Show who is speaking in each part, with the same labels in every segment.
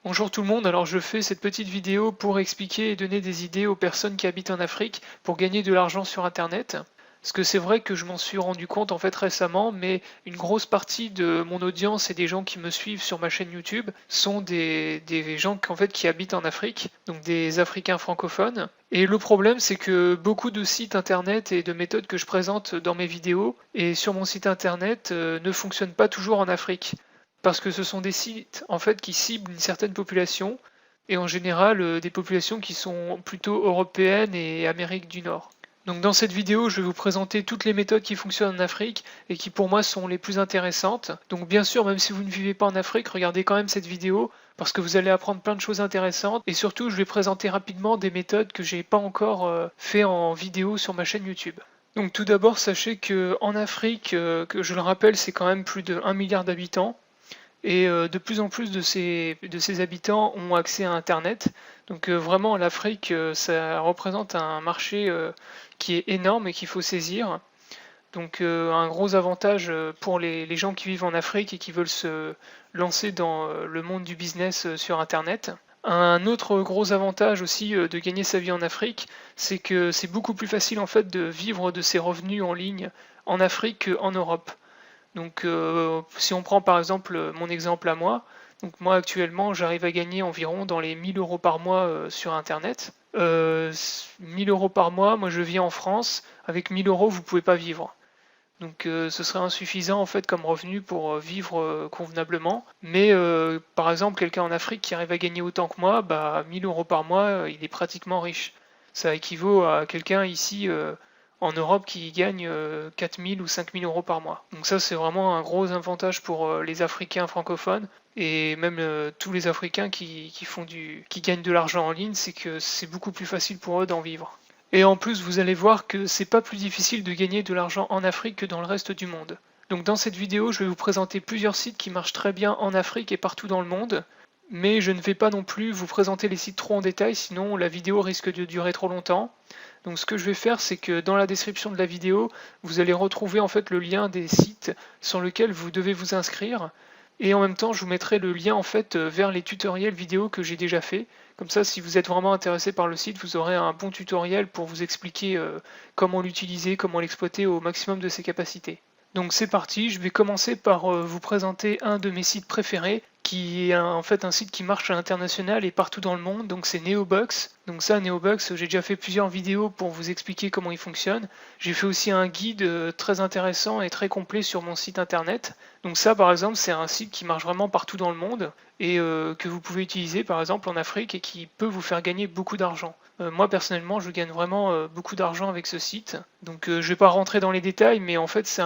Speaker 1: Bonjour tout le monde, alors je fais cette petite vidéo pour expliquer et donner des idées aux personnes qui habitent en Afrique pour gagner de l'argent sur internet. Parce que c'est vrai que je m'en suis rendu compte en fait récemment, mais une grosse partie de mon audience et des gens qui me suivent sur ma chaîne YouTube sont des gens qui habitent en Afrique, donc des Africains francophones. Et le problème c'est que beaucoup de sites internet et de méthodes que je présente dans mes vidéos et sur mon site internet ne fonctionnent pas toujours en Afrique parce que ce sont des sites en fait qui ciblent une certaine population et en général des populations qui sont plutôt européennes et Amérique du Nord. Donc dans cette vidéo, je vais vous présenter toutes les méthodes qui fonctionnent en Afrique et qui pour moi sont les plus intéressantes. Donc bien sûr, même si vous ne vivez pas en Afrique, regardez quand même cette vidéo parce que vous allez apprendre plein de choses intéressantes et surtout je vais présenter rapidement des méthodes que j'ai pas encore fait en vidéo sur ma chaîne YouTube. Donc tout d'abord, sachez que en Afrique, que je le rappelle, c'est quand même plus de 1 milliard d'habitants. Et de plus en plus de ces habitants ont accès à Internet. Donc vraiment, l'Afrique, ça représente un marché qui est énorme et qu'il faut saisir. Donc un gros avantage pour les gens qui vivent en Afrique et qui veulent se lancer dans le monde du business sur Internet. Un autre gros avantage aussi de gagner sa vie en Afrique, c'est que c'est beaucoup plus facile en fait de vivre de ses revenus en ligne en Afrique qu'en Europe. Donc si on prend par exemple mon exemple à moi, donc moi actuellement j'arrive à gagner environ dans les 1000 euros par mois sur internet. 1000 euros par mois, moi je vis en France, avec 1000 euros vous pouvez pas vivre. Donc ce serait insuffisant en fait comme revenu pour vivre convenablement. Mais par exemple quelqu'un en Afrique qui arrive à gagner autant que moi, bah 1000 euros par mois, il est pratiquement riche. Ça équivaut à quelqu'un ici en Europe qui gagne 4000 ou 5000 euros par mois. Donc ça c'est vraiment un gros avantage pour les Africains francophones et même tous les Africains qui gagnent de l'argent en ligne, c'est que c'est beaucoup plus facile pour eux d'en vivre. Et en plus, vous allez voir que c'est pas plus difficile de gagner de l'argent en Afrique que dans le reste du monde. Donc dans cette vidéo, je vais vous présenter plusieurs sites qui marchent très bien en Afrique et partout dans le monde, mais je ne vais pas non plus vous présenter les sites trop en détail, sinon la vidéo risque de durer trop longtemps. Donc ce que je vais faire, c'est que dans la description de la vidéo, vous allez retrouver en fait le lien des sites sur lesquels vous devez vous inscrire. Et en même temps, je vous mettrai le lien en fait vers les tutoriels vidéo que j'ai déjà fait. Comme ça, si vous êtes vraiment intéressé par le site, vous aurez un bon tutoriel pour vous expliquer comment l'utiliser, comment l'exploiter au maximum de ses capacités. Donc c'est parti, je vais commencer par vous présenter un de mes sites préférés, qui est en fait un site qui marche à l'international et partout dans le monde, donc c'est Neobucks. Donc ça, Neobucks, j'ai déjà fait plusieurs vidéos pour vous expliquer comment il fonctionne. J'ai fait aussi un guide très intéressant et très complet sur mon site internet. Donc ça, par exemple, c'est un site qui marche vraiment partout dans le monde et que vous pouvez utiliser par exemple en Afrique et qui peut vous faire gagner beaucoup d'argent. Moi personnellement je gagne vraiment beaucoup d'argent avec ce site. Donc je vais pas rentrer dans les détails, mais en fait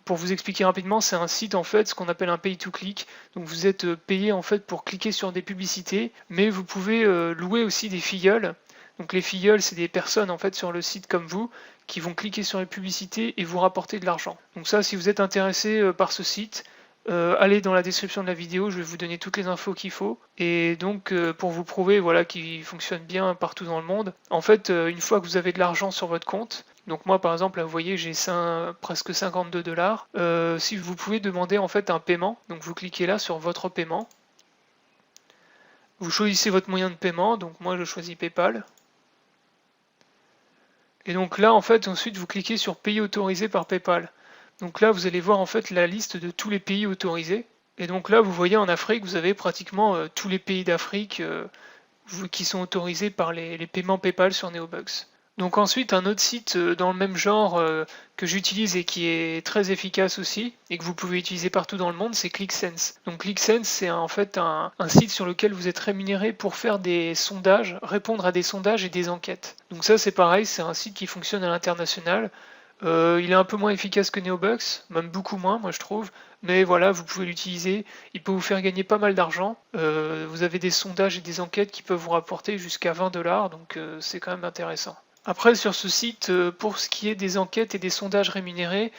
Speaker 1: pour vous expliquer rapidement, c'est un site en fait ce qu'on appelle un pay to click. Donc vous êtes payé en fait pour cliquer sur des publicités, mais vous pouvez louer aussi des filleuls. Donc les filleuls, c'est des personnes en fait sur le site comme vous qui vont cliquer sur les publicités et vous rapporter de l'argent. Donc ça, si vous êtes intéressé par ce site, allez dans la description de la vidéo, je vais vous donner toutes les infos qu'il faut. Et donc pour vous prouver voilà, qu'il fonctionne bien partout dans le monde, en fait une fois que vous avez de l'argent sur votre compte, donc moi par exemple là vous voyez j'ai presque 52 dollars, si vous pouvez demander en fait un paiement, donc vous cliquez là sur votre paiement, vous choisissez votre moyen de paiement, donc moi je choisis PayPal. Et donc là en fait ensuite vous cliquez sur payer autorisé par PayPal. Donc là, vous allez voir en fait la liste de tous les pays autorisés. Et donc là, vous voyez en Afrique, vous avez pratiquement tous les pays d'Afrique qui sont autorisés par les paiements PayPal sur Neobucks. Donc ensuite, un autre site dans le même genre que j'utilise et qui est très efficace aussi, et que vous pouvez utiliser partout dans le monde, c'est ClickSense. Donc ClickSense, c'est en fait un site sur lequel vous êtes rémunéré pour faire des sondages, répondre à des sondages et des enquêtes. Donc ça, c'est pareil, c'est un site qui fonctionne à l'international. Il est un peu moins efficace que Neobucks, même beaucoup moins moi je trouve, mais voilà, vous pouvez l'utiliser, il peut vous faire gagner pas mal d'argent. Vous avez des sondages et des enquêtes qui peuvent vous rapporter jusqu'à 20 dollars, donc c'est quand même intéressant. Après sur ce site, pour ce qui est des enquêtes et des sondages rémunérés,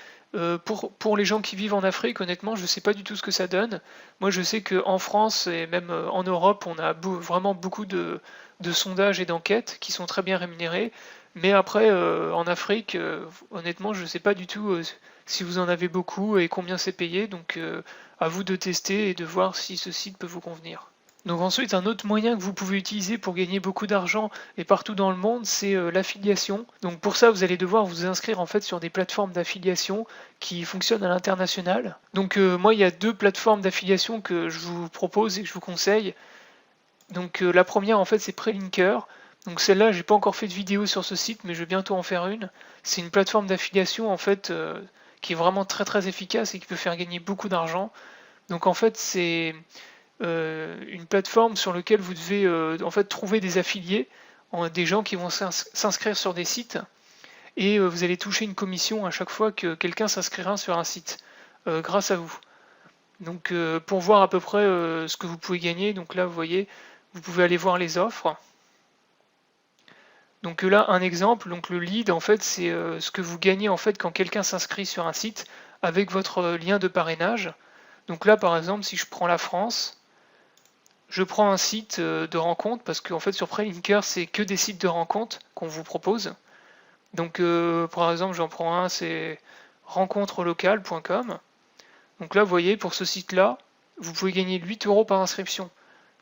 Speaker 1: pour les gens qui vivent en Afrique, honnêtement, je ne sais pas du tout ce que ça donne. Moi, je sais qu'en France et même en Europe, on a vraiment beaucoup de sondages et d'enquêtes qui sont très bien rémunérés. Mais après, en Afrique, honnêtement, je ne sais pas du tout si vous en avez beaucoup et combien c'est payé. Donc, à vous de tester et de voir si ce site peut vous convenir. Donc ensuite, un autre moyen que vous pouvez utiliser pour gagner beaucoup d'argent et partout dans le monde, c'est l'affiliation. Donc pour ça, vous allez devoir vous inscrire en fait sur des plateformes d'affiliation qui fonctionnent à l'international. Donc moi, il y a deux plateformes d'affiliation que je vous propose et que je vous conseille. Donc la première en fait, c'est Prelinker. Donc celle-là, j'ai pas encore fait de vidéo sur ce site, mais je vais bientôt en faire une. C'est une plateforme d'affiliation en fait qui est vraiment très très efficace et qui peut faire gagner beaucoup d'argent. Donc en fait, c'est une plateforme sur laquelle vous devez en fait trouver des affiliés, des gens qui vont s'inscrire sur des sites, et vous allez toucher une commission à chaque fois que quelqu'un s'inscrira sur un site, grâce à vous. Donc pour voir à peu près ce que vous pouvez gagner, donc là vous voyez, vous pouvez aller voir les offres. Donc là un exemple, donc le lead en fait c'est ce que vous gagnez en fait quand quelqu'un s'inscrit sur un site avec votre lien de parrainage. Donc là par exemple si je prends la France, je prends un site de rencontre parce qu'en fait sur Prelinker c'est que des sites de rencontre qu'on vous propose. Donc par exemple j'en prends un, c'est rencontrelocal.com. Donc là vous voyez pour ce site là vous pouvez gagner 8 € par inscription,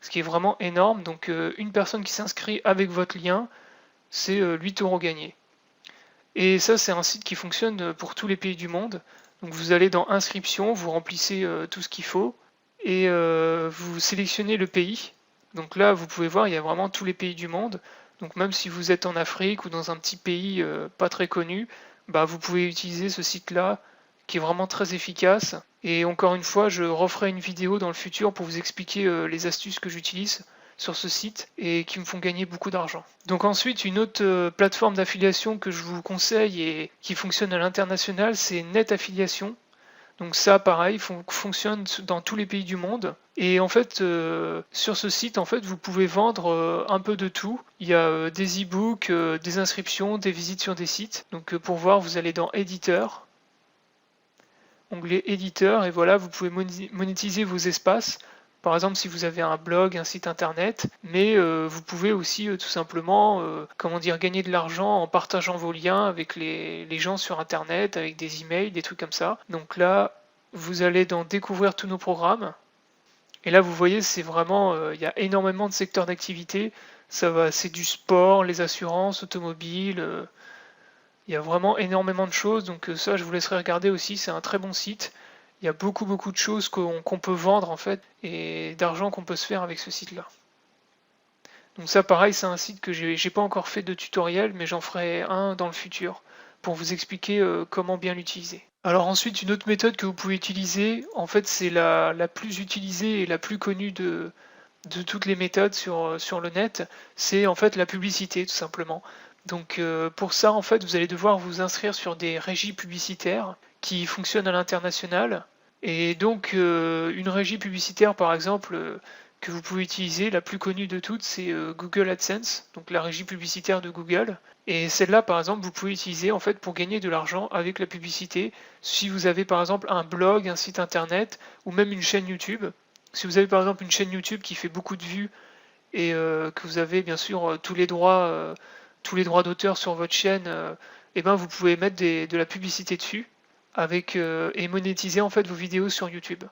Speaker 1: ce qui est vraiment énorme. Donc une personne qui s'inscrit avec votre lien, c'est 8 € gagnés. Et ça c'est un site qui fonctionne pour tous les pays du monde. Donc vous allez dans inscription, vous remplissez tout ce qu'il faut et vous sélectionnez le pays. Donc là, vous pouvez voir, il y a vraiment tous les pays du monde. Donc même si vous êtes en Afrique ou dans un petit pays pas très connu, bah, vous pouvez utiliser ce site-là qui est vraiment très efficace. Et encore une fois, je referai une vidéo dans le futur pour vous expliquer les astuces que j'utilise sur ce site et qui me font gagner beaucoup d'argent. Donc ensuite, une autre plateforme d'affiliation que je vous conseille et qui fonctionne à l'international, c'est NetAffiliation. Donc ça, pareil, fonctionne dans tous les pays du monde. Et en fait, sur ce site, en fait, vous pouvez vendre un peu de tout. Il y a des e-books, des inscriptions, des visites sur des sites. Donc pour voir, vous allez dans Éditeur, onglet Éditeur, et voilà, vous pouvez monétiser vos espaces. Par exemple, si vous avez un blog, un site internet, mais vous pouvez aussi tout simplement, comment dire, gagner de l'argent en partageant vos liens avec les gens sur internet, avec des emails, des trucs comme ça. Donc là, vous allez dans découvrir tous nos programmes. Et là, vous voyez, c'est vraiment, il y a énormément de secteurs d'activité. C'est du sport, les assurances, automobiles. Il y a vraiment énormément de choses. Donc ça, je vous laisserai regarder aussi. C'est un très bon site. Il y a beaucoup de choses qu'on peut vendre en fait et d'argent qu'on peut se faire avec ce site-là. Donc ça pareil, c'est un site que j'ai pas encore fait de tutoriel, mais j'en ferai un dans le futur pour vous expliquer comment bien l'utiliser. Alors ensuite, une autre méthode que vous pouvez utiliser, en fait c'est la plus utilisée et la plus connue de toutes les méthodes sur le net, c'est en fait la publicité tout simplement. Donc pour ça, en fait, vous allez devoir vous inscrire sur des régies publicitaires qui fonctionnent à l'international. Et donc une régie publicitaire, par exemple, que vous pouvez utiliser, la plus connue de toutes, c'est Google AdSense, donc la régie publicitaire de Google. Et celle-là, par exemple, vous pouvez utiliser en fait pour gagner de l'argent avec la publicité. Si vous avez par exemple un blog, un site internet ou même une chaîne YouTube. Si vous avez par exemple une chaîne YouTube qui fait beaucoup de vues et que vous avez bien sûr tous les droits d'auteur sur votre chaîne, et ben vous pouvez mettre de la publicité dessus et monétiser en fait vos vidéos sur YouTube.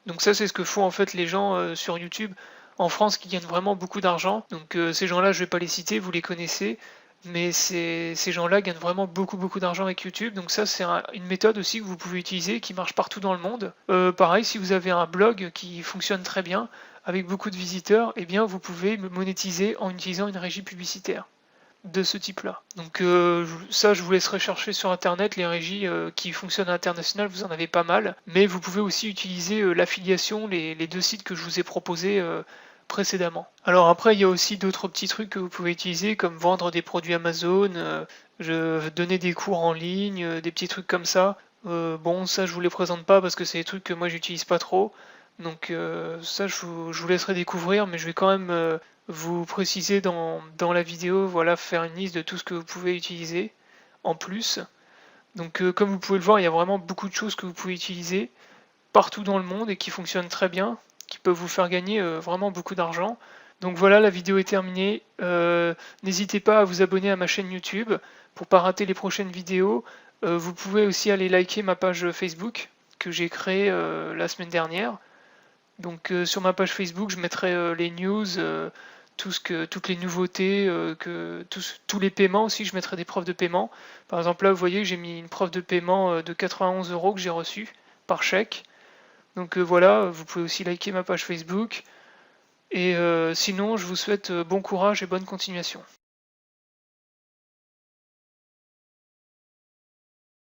Speaker 1: Donc ça c'est ce que font en fait les gens sur YouTube en France qui gagnent vraiment beaucoup d'argent. Donc ces gens-là, je vais pas les citer, vous les connaissez, mais ces gens-là gagnent vraiment beaucoup d'argent avec YouTube. Donc ça c'est une méthode aussi que vous pouvez utiliser qui marche partout dans le monde. Pareil, si vous avez un blog qui fonctionne très bien avec beaucoup de visiteurs, eh bien vous pouvez monétiser en utilisant une régie publicitaire de ce type-là. Donc ça, je vous laisserai chercher sur internet les régies qui fonctionnent à l'international, vous en avez pas mal, mais vous pouvez aussi utiliser l'affiliation, les deux sites que je vous ai proposés précédemment. Alors après, il y a aussi d'autres petits trucs que vous pouvez utiliser, comme vendre des produits Amazon, donner des cours en ligne, des petits trucs comme ça. Bon, ça, je vous les présente pas parce que c'est des trucs que moi, j'utilise pas trop. Donc ça, je vous laisserai découvrir, mais je vais quand même vous préciser dans la vidéo, voilà, faire une liste de tout ce que vous pouvez utiliser en plus. Donc comme vous pouvez le voir, il y a vraiment beaucoup de choses que vous pouvez utiliser partout dans le monde et qui fonctionnent très bien, qui peuvent vous faire gagner vraiment beaucoup d'argent. Donc voilà, la vidéo est terminée. N'hésitez pas à vous abonner à ma chaîne YouTube pour pas rater les prochaines vidéos. Vous pouvez aussi aller liker ma page Facebook que j'ai créée la semaine dernière. Donc sur ma page Facebook, je mettrai les news, toutes les nouveautés, tous les paiements aussi, je mettrai des preuves de paiement. Par exemple là, vous voyez, j'ai mis une preuve de paiement de 91 € que j'ai reçu par chèque. Donc voilà, vous pouvez aussi liker ma page Facebook. Et sinon, je vous souhaite bon courage et bonne continuation.